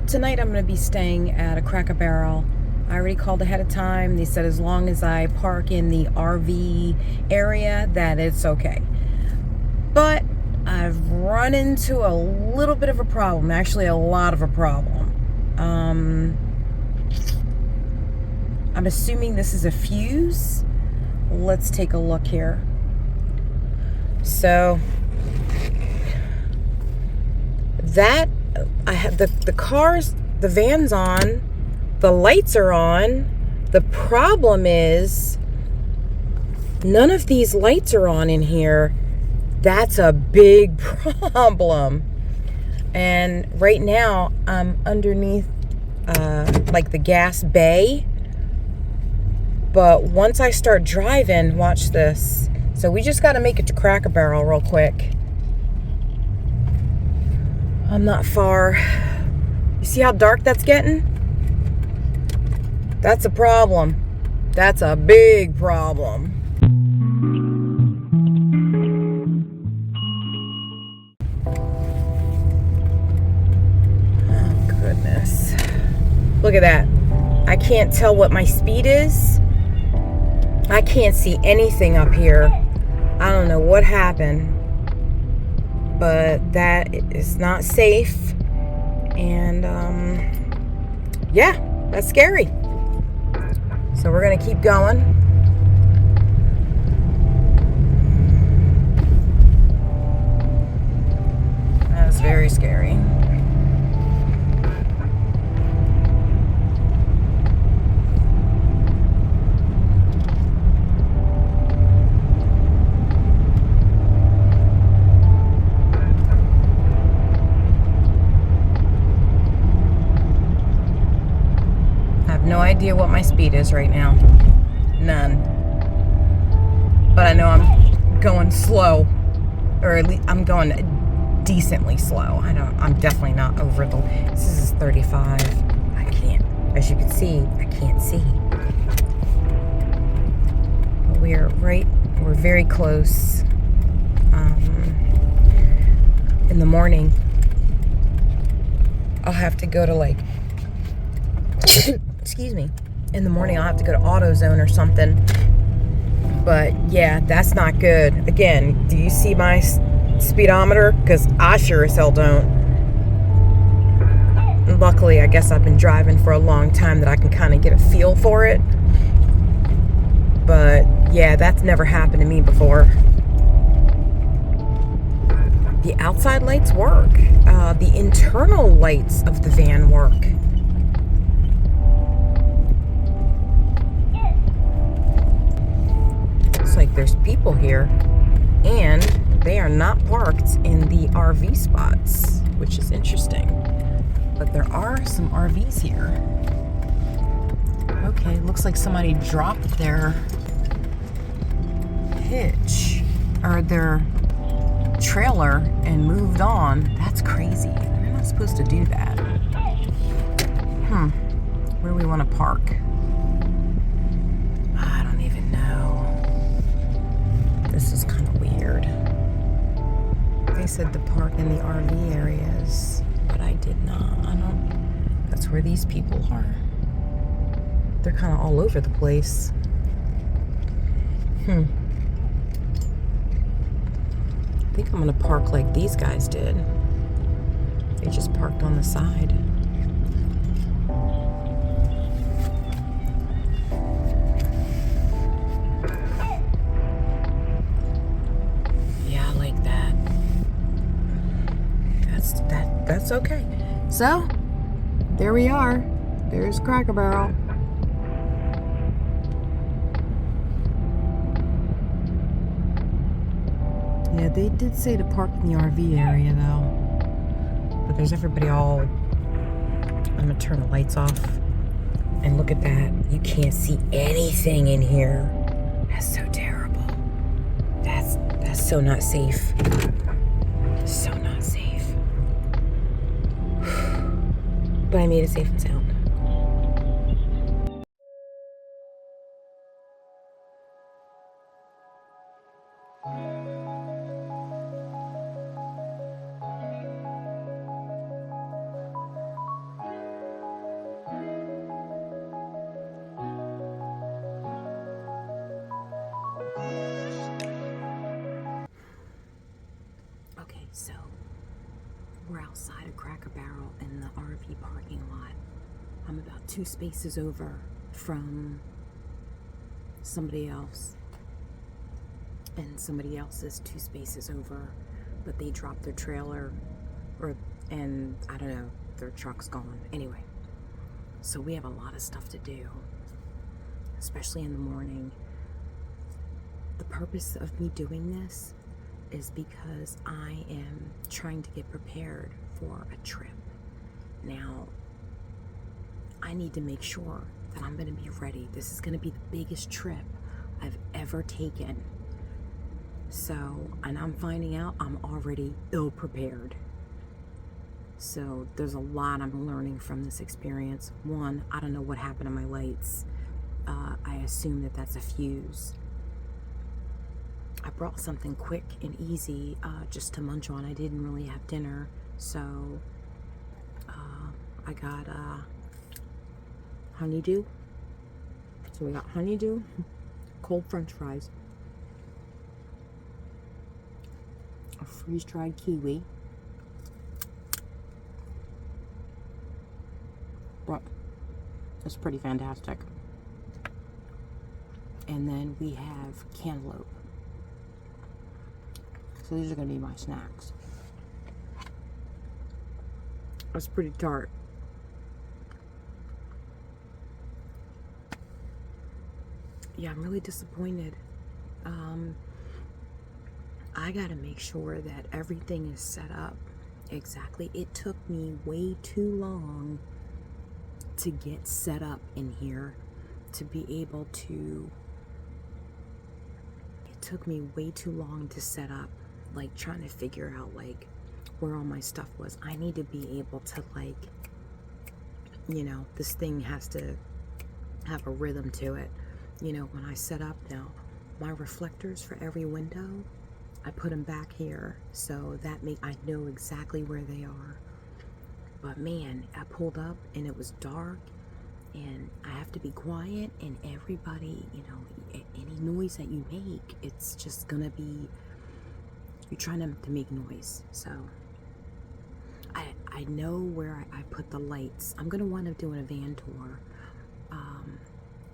tonight I'm going to be staying at a Cracker Barrel. I already called ahead of time. They said as long as I park in the RV area that it's okay. But I've run into a little bit of a problem, actually a lot of a problem. I'm assuming this is a fuse. Let's take a look here. So that I have the cars, the van's on, the lights are on. The problem is none of these lights are on in here. That's a big problem. And right now I'm underneath like the gas bay. But once I start driving, watch this. So we just got to make it to Cracker Barrel real quick. I'm not far. You see how dark that's getting? That's a problem. That's a big problem. Oh, goodness. Look at that. I can't tell what my speed is. I can't see anything up here. I don't know what happened, but that is not safe. And yeah, that's scary. So we're gonna keep going. That's very scary. No idea what my speed is right now. None. But I know I'm going slow, or at least I'm going decently slow. I'm definitely not over the, this is 35. I can't, as you can see, I can't see. But we're very close. In the morning, I'll have to go to like, excuse me, in the morning I'll have to go to AutoZone or something. But yeah, that's not good. Again, do you see my speedometer? Because I sure as hell don't. And luckily, I guess I've been driving for a long time that I can kind of get a feel for it. But yeah, that's never happened to me before. The outside lights work. The internal lights of the van work. Like there's people here, and they are not parked in the RV spots, which is interesting. But there are some RVs here. Okay, looks like somebody dropped their hitch or their trailer and moved on. That's crazy. They're not supposed to do that. Where do we want to park? I don't even know. This is kind of weird. They said to park in the RV areas, but I did not. That's where these people are. They're kind of all over the place. I think I'm gonna park like these guys did. They just parked on the side. That's okay. So, there we are. There's Cracker Barrel. Yeah, they did say to park in the RV area though. But there's everybody all... I'm gonna turn the lights off. And look at that. You can't see anything in here. That's so terrible. That's so not safe. So not safe. But I made it safe and sound. 2 spaces over from somebody else, and somebody else is 2 spaces over, but they dropped their trailer, and I don't know, their truck's gone. Anyway, so we have a lot of stuff to do, especially in the morning. The purpose of me doing this is because I am trying to get prepared for a trip. Now, I need to make sure that I'm going to be ready. This is going to be the biggest trip I've ever taken. So, and I'm finding out I'm already ill prepared. So there's a lot I'm learning from this experience. One, I don't know what happened to my lights. I assume that that's a fuse. I brought something quick and easy just to munch on. I didn't really have dinner, so I got honeydew. So we got honeydew, cold French fries, a freeze-dried kiwi. Well, it's pretty fantastic. And then we have cantaloupe. So these are going to be my snacks. It's pretty tart. Yeah, I'm really disappointed. I got to make sure that everything is set up exactly. It took me way too long to get set up in here to be able to. It took me way too long to set up, like trying to figure out like where all my stuff was. I need to be able to, like, you know, this thing has to have a rhythm to it. You know, when I set up now, my reflectors for every window, I put them back here so that I know exactly where they are. But man, I pulled up and it was dark, and I have to be quiet, and everybody, you know, any noise that you make, it's just gonna be, you're trying to make noise. So I know where I put the lights. I'm gonna wind up doing a van tour,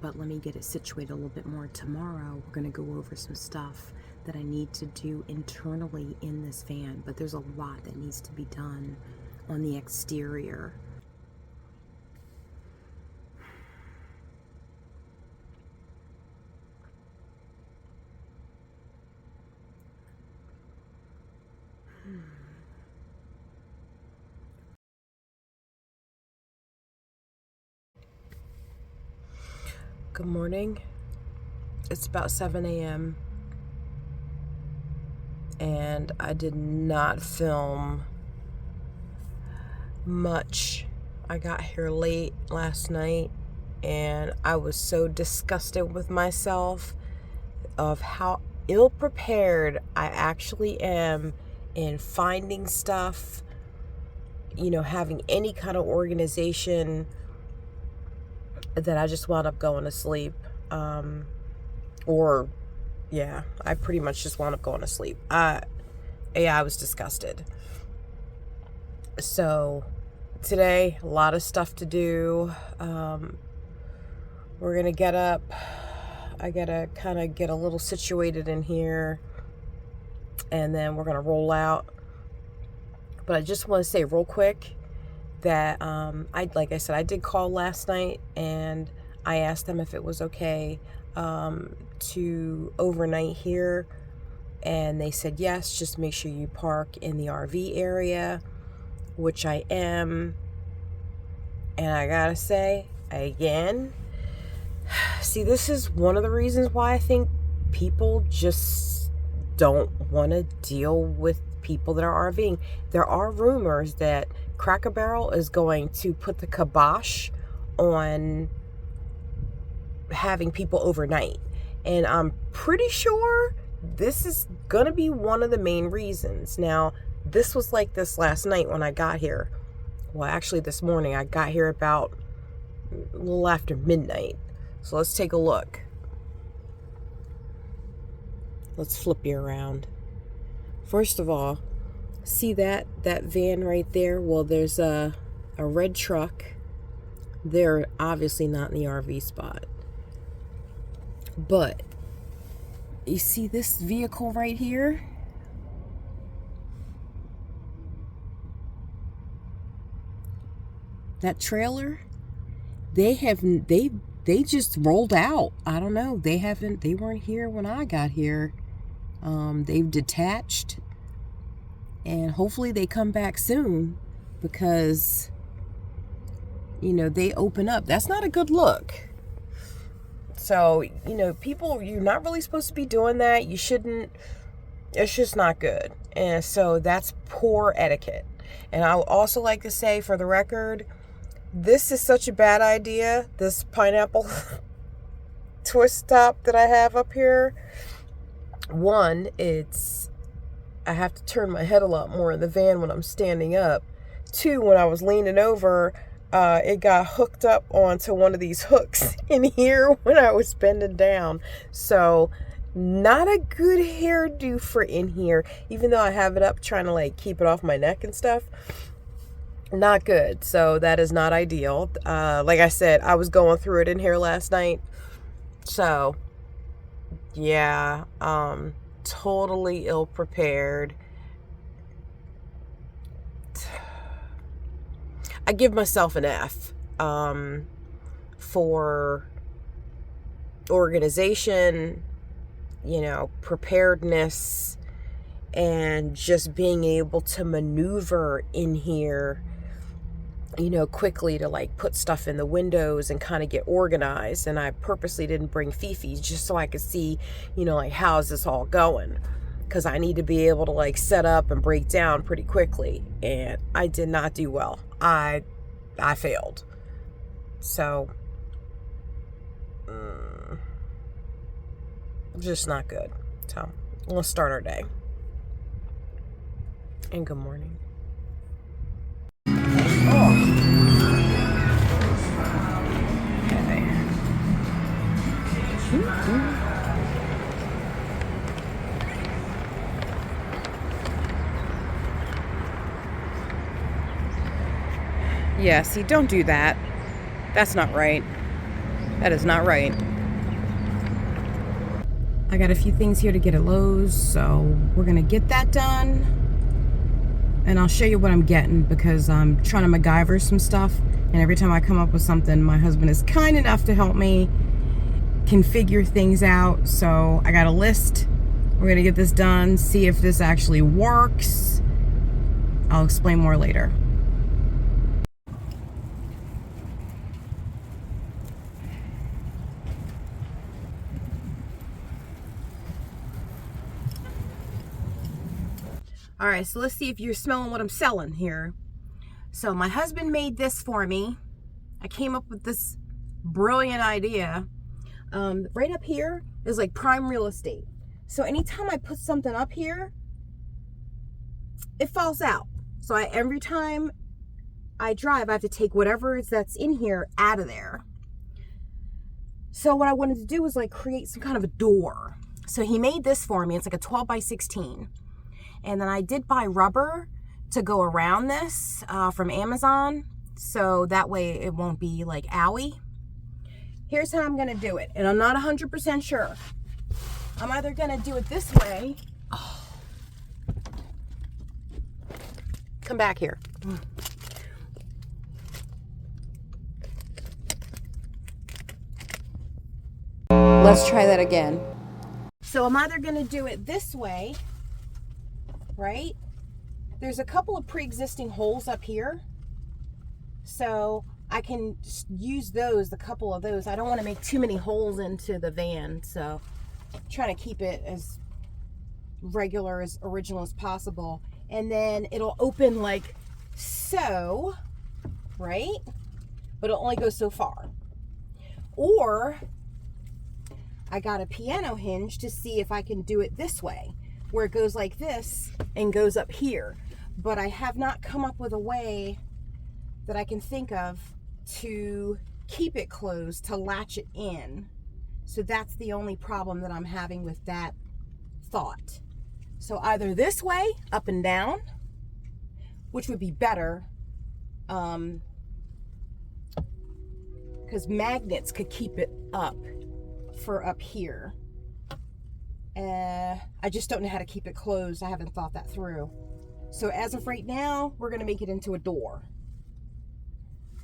but let me get it situated a little bit more. Tomorrow we're gonna go over some stuff that I need to do internally in this van, but there's a lot that needs to be done on the exterior. Good morning. It's about 7 a.m. and I did not film much. I got here late last night and I was so disgusted with myself of how ill prepared I actually am in finding stuff, you know, having any kind of organization, that I just wound up going to sleep. I pretty much just wound up going to sleep. I was disgusted. So today, a lot of stuff to do. We're gonna get up. I gotta kind of get a little situated in here, and then we're gonna roll out. But I just want to say real quick that like I said, I did call last night and I asked them if it was okay to overnight here, and they said yes, just make sure you park in the RV area, which I am. And I gotta say again, see, this is one of the reasons why I think people just don't want to deal with people that are RVing. There are rumors that Cracker Barrel is going to put the kibosh on having people overnight. And I'm pretty sure this is going to be one of the main reasons. Now, this was like this last night when I got here. Well, actually this morning. I got here about a little after midnight. So let's take a look. Let's flip you around. First of all, see that van right there? Well, there's a red truck They're obviously not in the RV spot. But you see this vehicle right here? That trailer? They just rolled out. I don't know. They weren't here when I got here. They've detached, and hopefully they come back soon, because they open up. That's not a good look. So, people, you're not really supposed to be doing that. You shouldn't. It's just not good. And so that's poor etiquette. And I would also like to say, for the record, this is such a bad idea, this pineapple twist top that I have up here. One, I have to turn my head a lot more in the van when I'm standing up. Two, when I was leaning over, it got hooked up onto one of these hooks in here when I was bending down. So, not a good hairdo for in here, even though I have it up trying to keep it off my neck and stuff. Not good. So that is not ideal. Like I said, I was going through it in here last night. So, yeah, totally ill prepared. I give myself an F for organization, preparedness, and just being able to maneuver in here, quickly to put stuff in the windows and kind of get organized. And I purposely didn't bring Fifi just so I could see, how's this all going? Because I need to be able to set up and break down pretty quickly. And I did not do well. I failed. So, just not good. So, let's start our day. And good morning. Yeah, see, don't do that. That's not right. That is not right. I got a few things here to get at Lowe's, so we're gonna get that done. And I'll show you what I'm getting, because I'm trying to MacGyver some stuff. And every time I come up with something, my husband is kind enough to help me configure things out. So I got a list. We're gonna get this done, see if this actually works. I'll explain more later. All right, so let's see if you're smelling what I'm selling here. So my husband made this for me. I came up with this brilliant idea. Right up here is prime real estate. So anytime I put something up here, it falls out. So every time I drive, I have to take whatever that's in here out of there. So what I wanted to do was create some kind of a door. So he made this for me. It's a 12 by 16. And then I did buy rubber to go around this from Amazon. So that way it won't be owie. Here's how I'm going to do it. And I'm not 100% sure. I'm either going to do it this way. Oh. Come back here. Let's try that again. So I'm either going to do it this way, right? There's a couple of pre-existing holes up here. So I can just use those, a couple of those. I don't want to make too many holes into the van. So I'm trying to keep it as regular, as original as possible. And then it'll open like so, right? But it'll only go so far. Or I got a piano hinge to see if I can do it this way, where it goes like this and goes up here. But I have not come up with a way that I can think of to keep it closed, to latch it in. So that's the only problem that I'm having with that thought. So either this way, up and down, which would be better, because magnets could keep it up for up here. I just don't know how to keep it closed. I haven't thought that through. So as of right now, we're going to make it into a door.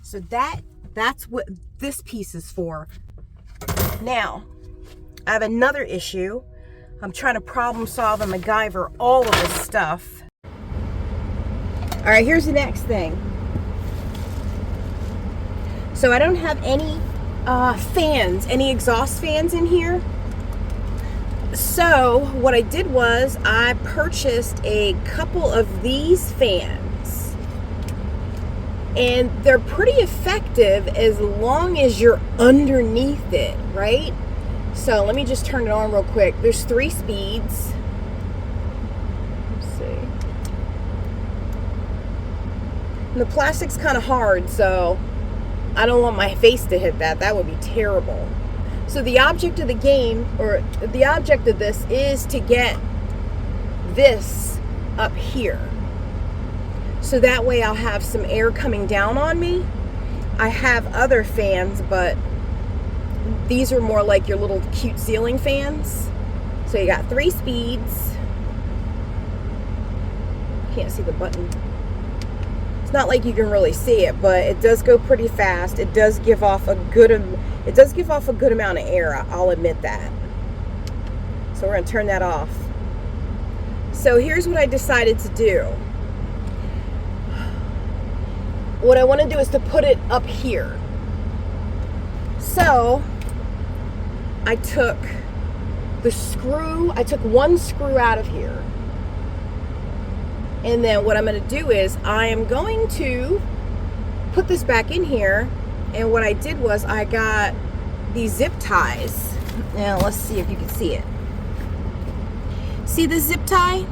So that's what this piece is for. Now, I have another issue. I'm trying to problem solve and MacGyver all of this stuff. All right, here's the next thing. So I don't have any fans, any exhaust fans in here. So what I did was I purchased a couple of these fans, and they're pretty effective as long as you're underneath it, right? So let me just turn it on real quick. There's 3 speeds. Let's see. And the plastic's kind of hard, so I don't want my face to hit that. That would be terrible. So the object of the game, or the object of this, is to get this up here. So that way I'll have some air coming down on me. I have other fans, but these are more like your little cute ceiling fans. So you got 3 speeds. Can't see the button. It's not like you can really see it, but it does go pretty fast. It does give off a good amount of air, I'll admit that. So we're gonna turn that off. So here's what I decided to do. What I want to do is to put it up here. So I took one screw out of here. And then what I'm going to do is I am going to put this back in here. And what I did was I got these zip ties. Now let's see if you can see it. See the zip tie?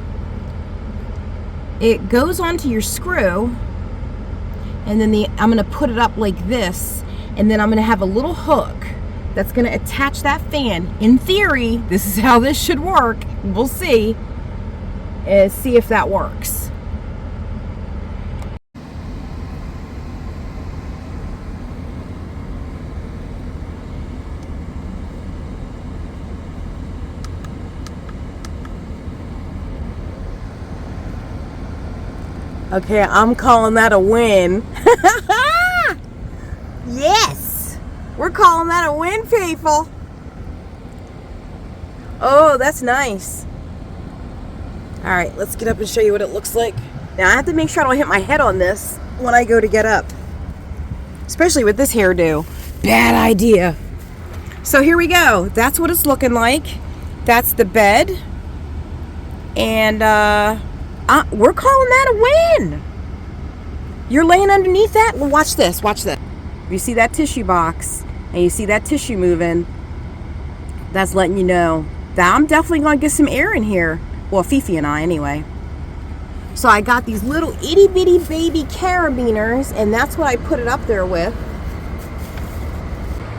It goes onto your screw, and then I'm going to put it up like this, and then I'm going to have a little hook that's going to attach that fan. In theory, this is how this should work. We'll see. See if that works. Okay, I'm calling that a win. Yes! We're calling that a win, people. Oh, that's nice. All right, let's get up and show you what it looks like. Now, I have to make sure I don't hit my head on this when I go to get up. Especially with this hairdo. Bad idea. So here we go. That's what it's looking like. That's the bed. And, we're calling that a win. You're laying underneath that? Well, watch this. Watch this. If you see that tissue box and you see that tissue moving, that's letting you know that I'm definitely going to get some air in here. Well, Fifi and I, anyway. So I got these little itty bitty baby carabiners, and that's what I put it up there with.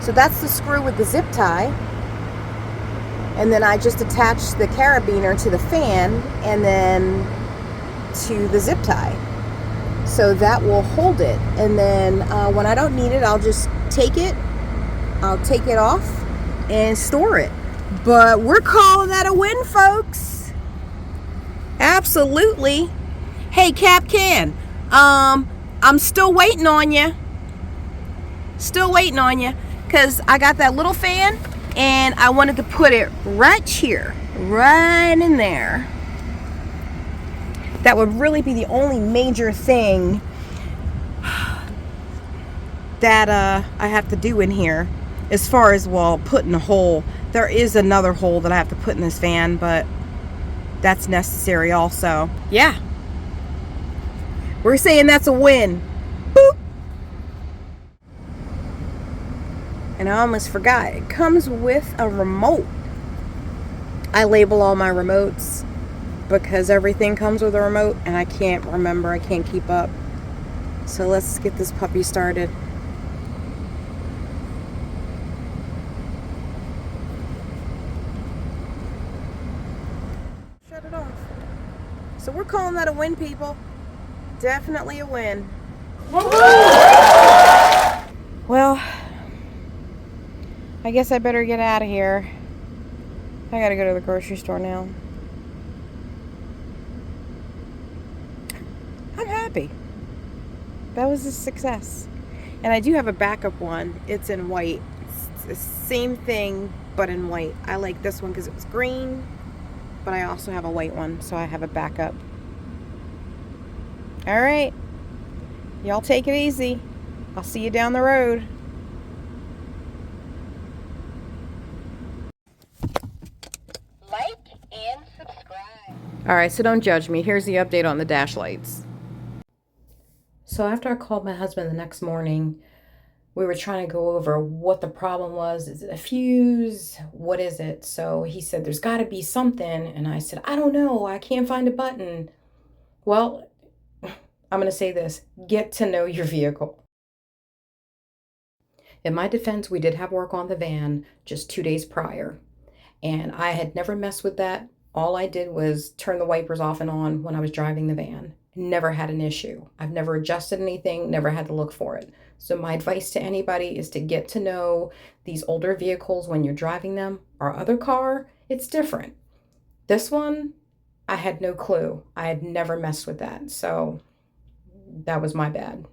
So that's the screw with the zip tie. And then I just attached the carabiner to the fan and then to the zip tie. So that will hold it. And then when I don't need it, I'll just take it off and store it. But we're calling that a win, folks. Absolutely. Hey, Cap Can, I'm still waiting on you. Still waiting on you. Because I got that little fan and I wanted to put it right here. Right in there. That would really be the only major thing that I have to do in here. As far as, well, putting a hole. There is another hole that I have to put in this fan, but that's necessary also. Yeah. We're saying that's a win. Boop. And I almost forgot. It comes with a remote. I label all my remotes because everything comes with a remote and I can't remember. I can't keep up. So let's get this puppy started. Shut it off. So we're calling that a win, people. Definitely a win. Well, I guess I better get out of here. I gotta go to the grocery store now. I'm happy. That was a success. And I do have a backup one. It's in white. It's the same thing, but in white. I like this one because it was green, but I also have a white one, so I have a backup. All right. Y'all take it easy. I'll see you down the road. Like and subscribe. All right, so don't judge me. Here's the update on the dash lights. So after I called my husband the next morning, we were trying to go over what the problem was. Is it a fuse? What is it? So he said, there's got to be something. And I said, I don't know. I can't find a button. Well, I'm going to say this. Get to know your vehicle. In my defense, we did have work on the van just 2 days prior. And I had never messed with that. All I did was turn the wipers off and on when I was driving the van. Never had an issue. I've never adjusted anything, never had to look for it. So my advice to anybody is to get to know these older vehicles when you're driving them. Our other car, it's different. This one, I had no clue. I had never messed with that. So that was my bad.